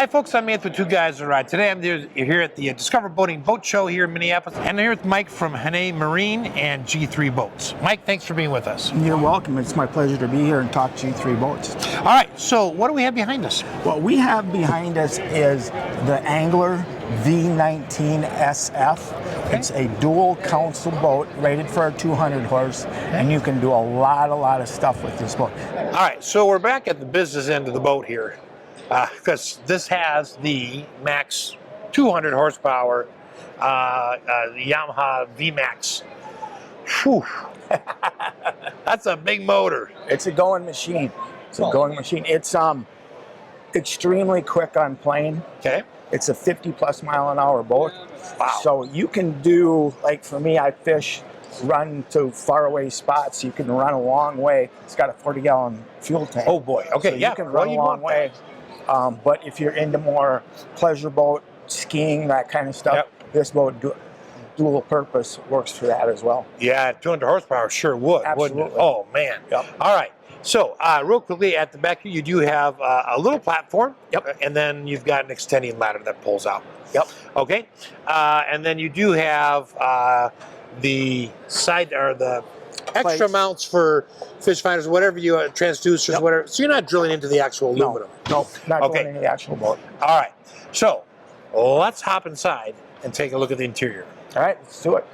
Hi folks, I'm Anthony with Two Guys to Ride. Today I'm here at the Discover Boating Boat Show here in Minneapolis, and I'm here with Mike from Hannay Marine and G3 Boats. Mike, thanks for being with us. You're welcome. It's my pleasure to be here and talk G3 boats. All right, so what do we have behind us? What we have behind us is the Angler V19SF. Okay. It's a dual console boat rated for a 200 horse, and you can do a lot of stuff with this boat. All right, so we're back at the business end of the boat here. Because this has the max 200 horsepower the Yamaha Vmax. Whew. That's a big motor. It's a going machine. It's a going machine. It's extremely quick on plane. Okay. It's a 50+ mile an hour boat. Wow. So you can do, like for me, I run to faraway spots. You can run a long way. It's got a 40-gallon fuel tank. Oh boy. Okay. So yeah. You can run a long way. But if you're into more pleasure boat, skiing, that kind of stuff, this boat dual purpose works for that as well. Yeah, 200 horsepower sure would. Absolutely. Wouldn't it? Oh man. Yep. All right. So real quickly, at the back here, you do have a little platform. Yep. And then you've got an extending ladder that pulls out. Yep. Okay. And then you do have the side or the extra plates. mounts for fish finders, whatever you transducers, whatever. So you're not drilling into the actual aluminum. No, not going into the actual boat. All right. So let's hop inside and take a look at the interior. All right, let's do it.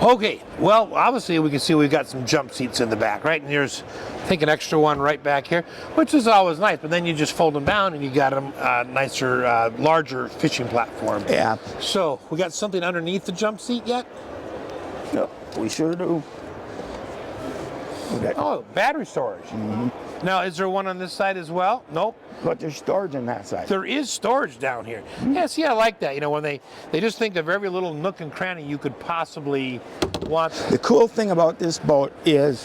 Okay. Well, obviously we can see we've got some jump seats in the back, right? And there's, I think, an extra one right back here, which is always nice. But then you just fold them down and you got a nicer, larger fishing platform. Yeah. So we got something underneath the jump seat yet? Yep, we sure do. Okay. Oh, battery storage. Mm-hmm. Now, is there one on this side as well? Nope. But there's storage on that side. There is storage down here. Mm-hmm. Yeah, see, I like that. You know, when they just think of every little nook and cranny you could possibly want. The cool thing about this boat is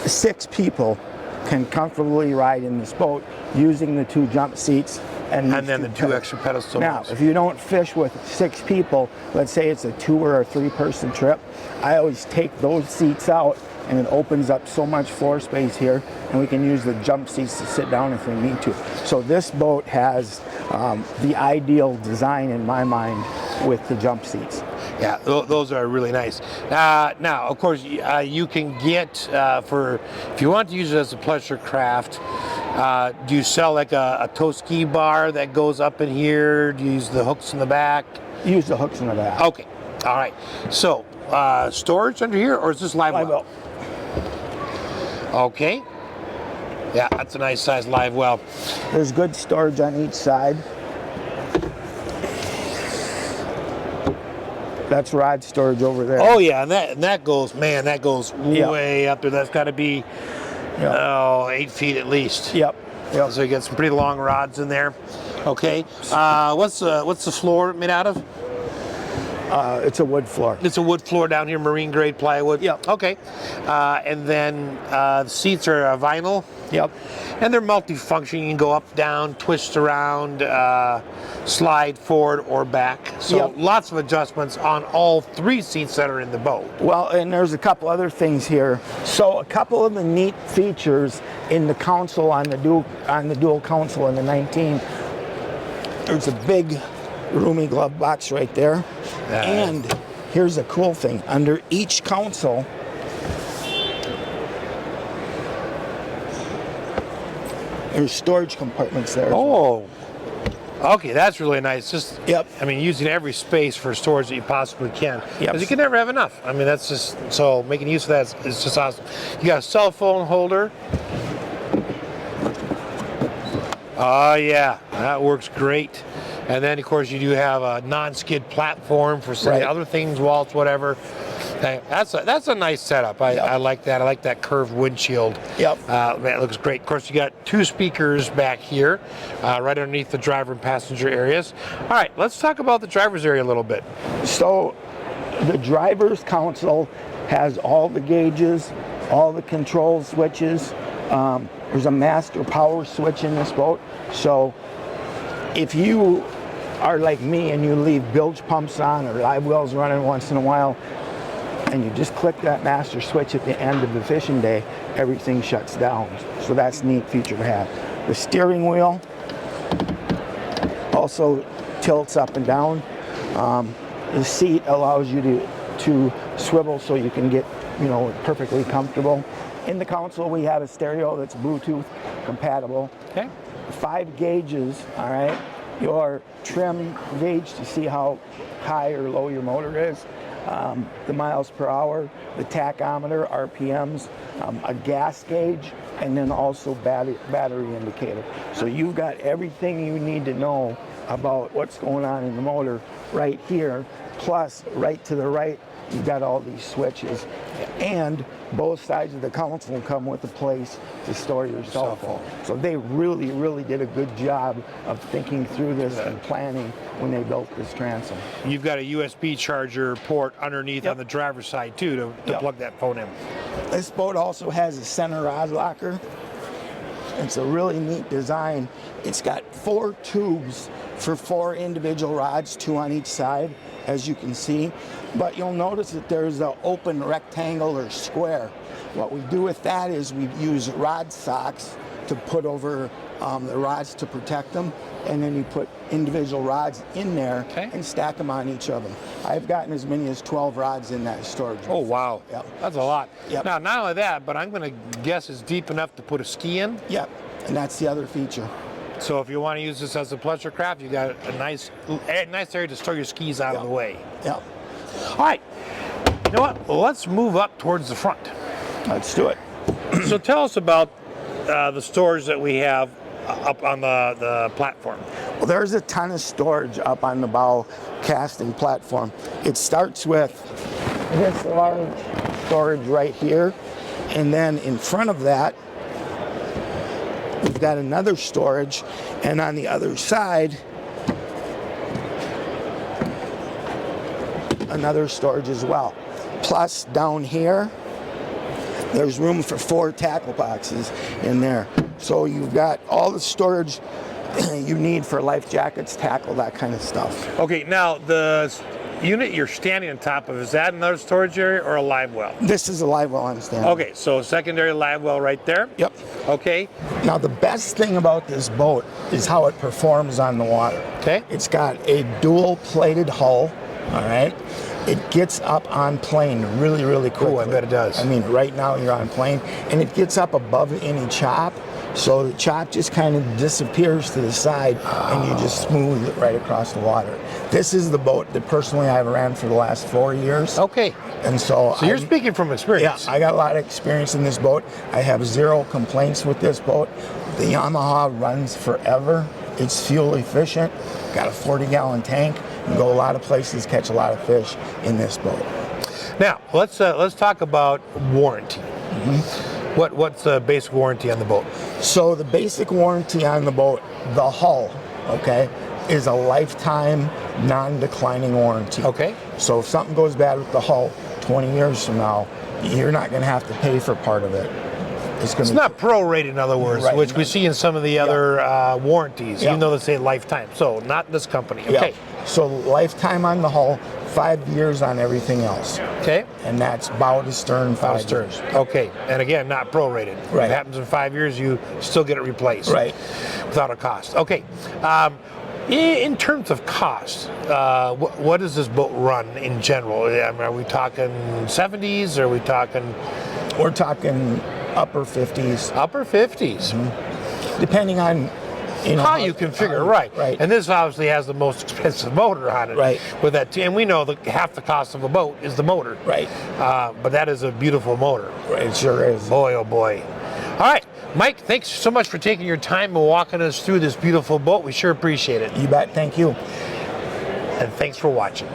6 people can comfortably ride in this boat using the 2 jump seats. And then the 2 extra pedestals. Now, if you don't fish with 6 people, let's say it's a 2 or a 3-person trip, I always take those seats out, and it opens up so much floor space here, and we can use the jump seats to sit down if we need to. So this boat has the ideal design in my mind with the jump seats. Yeah, those are really nice. Now, of course, you can get, if you want to use it as a pleasure craft, do you sell like a tow ski bar that goes up in here? Do you use the hooks in the back? Use the hooks in the back. Okay, all right. So, storage under here, or is this Livewell? Okay. Yeah, that's a nice size Livewell. There's good storage on each side. That's rod storage over there. Oh yeah, and that goes, man, that goes way up there. That's got to be 8 feet at least. Yep. So you get some pretty long rods in there. Okay. What's the floor made out of? It's a wood floor. It's a wood floor down here, marine grade plywood. Yep. Okay. And then the seats are vinyl. Yep. And they're multifunction. You can go up, down, twist around, slide forward or back. So lots of adjustments on all 3 seats that are in the boat. Well, and there's a couple other things here. So a couple of the neat features in the console on the dual console in the 19. There's a big roomy glove box right there. And here's a cool thing. Under each console, there's storage compartments there. Oh, okay, that's really nice. Just, I mean, using every space for storage that you possibly can. Because you can never have enough. I mean, that's just, so making use of that is just awesome. You got a cell phone holder. Oh yeah, that works great. And then, of course, you do have a non-skid platform for setting other things, walls, whatever. That's a nice setup. I like that. I like that curved windshield. Man, it looks great. Of course, you got 2 speakers back here, right underneath the driver and passenger areas. All right, let's talk about the driver's area a little bit. So, the driver's console has all the gauges, all the control switches. There's a master power switch in this boat. So, if you are like me and you leave bilge pumps on or live wells running once in a while, and you just click that master switch at the end of the fishing day, everything shuts down. So that's a neat feature to have. The steering wheel also tilts up and down. The seat allows you to swivel so you can get, you know, perfectly comfortable. In the console, we have a stereo that's Bluetooth compatible. Okay. 5 gauges, all right? Your trim gauge to see how high or low your motor is. The miles per hour, the tachometer, RPMs, a gas gauge, and then also battery indicator. So you've got everything you need to know about what's going on in the motor right here. Plus, right to the right, you've got all these switches. And both sides of the console come with a place to store your cell phone. So they really, really did a good job of thinking through this and planning when they built this transom. You've got a USB charger port underneath on the driver's side too to plug that phone in. This boat also has a center rod locker. It's a really neat design. It's got 4 tubes for 4 individual rods, 2 on each side, as you can see. But you'll notice that there's an open rectangle or square. What we do with that is we use rod socks to put over the rods to protect them, and then you put individual rods in there and stack them on each of them. I've gotten as many as 12 rods in that storage. Oh, wow. Yep. That's a lot. Yep. Now, not only that, but I'm going to guess it's deep enough to put a ski in. Yep, and that's the other feature. So if you want to use this as a pleasure craft, you got a nice area to store your skis out of the way. Yep. All right. You know what? Well, let's move up towards the front. Let's do it. So tell us about the storage that we have up on the platform. Well, there's a ton of storage up on the bow casting platform. It starts with this large storage right here, and then in front of that, we've got another storage, and on the other side, another storage as well. Plus, down here, there's room for 4 tackle boxes in there. So you've got all the storage you need for life jackets, tackle, that kind of stuff. Okay, now the unit you're standing on top of, is that another storage area or a live well? This is a live well I'm standing. Okay, so secondary live well right there? Yep. Okay. Now the best thing about this boat is how it performs on the water. Okay. It's got a dual plated hull, all right? It gets up on plane really, really quickly. Oh, I bet it does. I mean, right now you're on plane, and it gets up above any chop, so the chop just kind of disappears to the side, and you just smooth it right across the water. This is the boat that personally I've ran for the last 4 years. Okay. And so you're speaking from experience. Yeah, I got a lot of experience in this boat. I have 0 complaints with this boat. The Yamaha runs forever. It's fuel efficient. Got a 40-gallon tank. You can go a lot of places, catch a lot of fish in this boat. Now let's talk about warranty. What's the basic warranty on the boat? So the basic warranty on the boat, the hull, okay, is a lifetime non-declining warranty. Okay. So if something goes bad with the hull 20 years from now, you're not going to have to pay for part of it. It's not prorated, in other words, right, which we see in some of the other warranties, even though they say lifetime. So not this company. Okay. So lifetime on the hull, 5 years on everything else. Okay. And that's bow to stern, 5 years. Okay. And again, not prorated. Right. If it happens in 5 years, you still get it replaced. Right. Without a cost. Okay. In terms of cost, what does this boat run in general? I mean, are we talking 70s? Or are we talking? We're talking upper 50s. Upper 50s. Depending on how you configure, right. And this obviously has the most expensive motor on it. Right. With that, and we know that half the cost of a boat is the motor. Right. But that is a beautiful motor. Right, it sure is. Boy, oh boy. All right, Mike, thanks so much for taking your time and walking us through this beautiful boat. We sure appreciate it. You bet. Thank you. And thanks for watching.